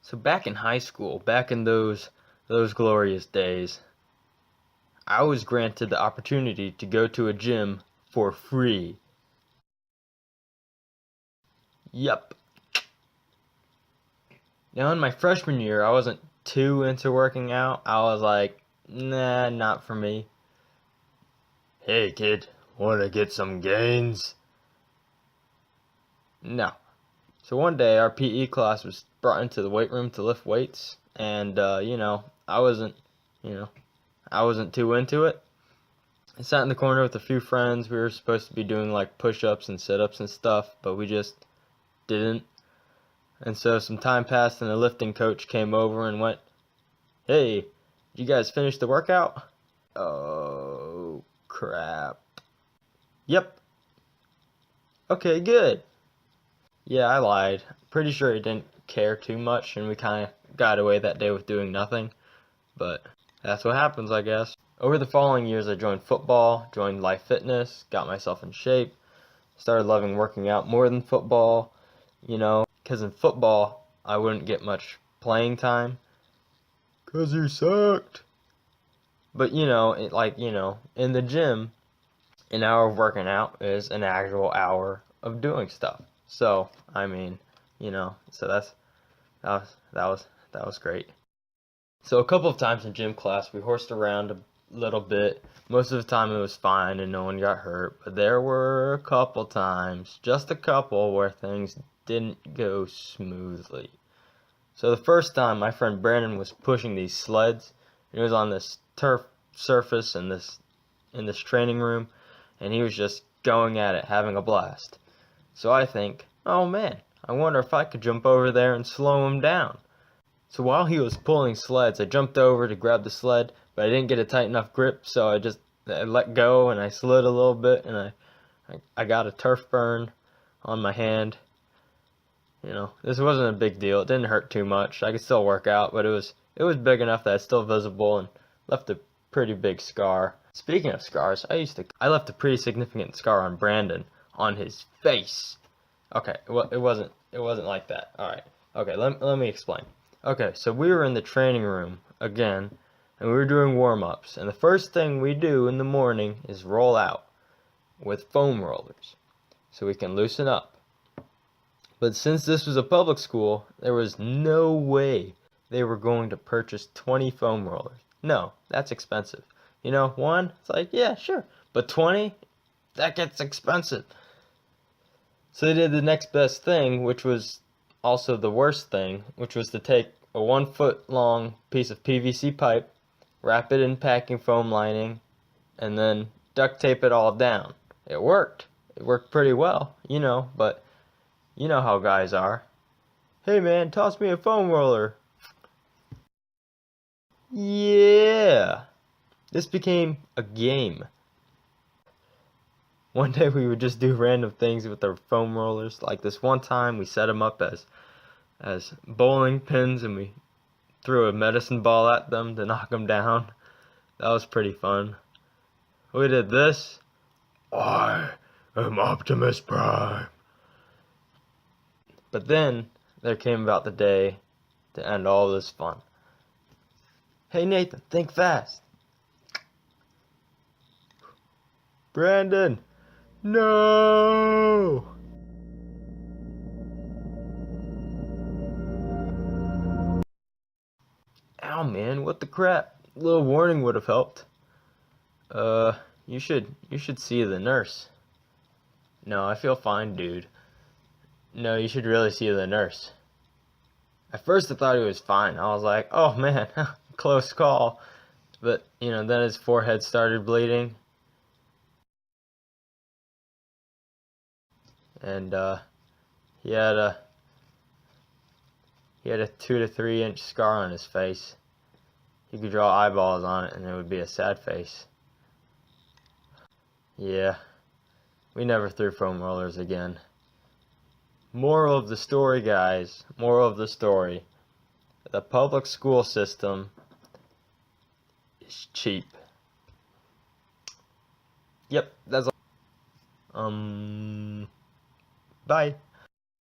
So back in high school, back in those glorious days, I was granted the opportunity to go to a gym for free. Yep. Now in my freshman year, I wasn't too into working out. I was like, nah, not for me. Hey kid, wanna get some gains? No. So one day our PE class was brought into the weight room to lift weights, and I wasn't too into it. I sat in the corner with a few friends. We were supposed to be doing like push-ups and sit-ups and stuff, but we just didn't. And so some time passed and the lifting coach came over and went, "Hey, did you guys finish the workout?" Oh, crap. Yep. Okay, good. Yeah, I lied. Pretty sure he didn't care too much and we kind of got away that day with doing nothing. But that's what happens, I guess. Over the following years, I joined football, joined Life Fitness, got myself in shape, started loving working out more than football, because in football, I wouldn't get much playing time. 'Cause you sucked. But, in the gym, an hour of working out is an actual hour of doing stuff. So, so that was great. So a couple of times in gym class, we horsed around a little bit. Most of the time it was fine and no one got hurt, but there were a couple times, just a couple, where things didn't go smoothly. So the first time, my friend Brandon was pushing these sleds. It was on this turf surface in this training room, and he was just going at it, having a blast. So I think, oh man, I wonder if I could jump over there and slow him down. So while he was pulling sleds, I jumped over to grab the sled, but I didn't get a tight enough grip, so I let go and I slid a little bit, and I got a turf burn on my hand. This wasn't a big deal. It didn't hurt too much. I could still work out, but it was big enough that it's still visible and left a pretty big scar. Speaking of scars, I left a pretty significant scar on Brandon on his face. Okay, well, it wasn't like that. All right. Okay, let me explain. Okay, so we were in the training room again, and we were doing warm-ups, and the first thing we do in the morning is roll out with foam rollers so we can loosen up. But since this was a public school, there was no way they were going to purchase 20 foam rollers. No, that's expensive. One, it's like, yeah, sure, but 20, that gets expensive. So they did the next best thing, which was also the worst thing, which was to take a 1-foot long piece of PVC pipe, wrap it in packing foam lining, and then duct tape it all down. It worked. It worked pretty well, but you know how guys are. Hey man, toss me a foam roller. Yeah. This became a game. One day we would just do random things with our foam rollers. Like this one time we set them up as bowling pins and we threw a medicine ball at them to knock them down. That was pretty fun. We did this. I am Optimus Prime. But then there came about the day to end all this fun. Hey Nathan, think fast. Brandon, no! Ow man, what the crap? A little warning would have helped. You should see the nurse. No, I feel fine, dude. No, you should really see the nurse. At first I thought he was fine. I was like, oh man, close call. But, then his forehead started bleeding. And, he had a 2 to 3 inch scar on his face. You could draw eyeballs on it and it would be a sad face. Yeah, we never threw foam rollers again. Moral of the story, guys. Moral of the story. The public school system is cheap. Yep, that's all. Bye.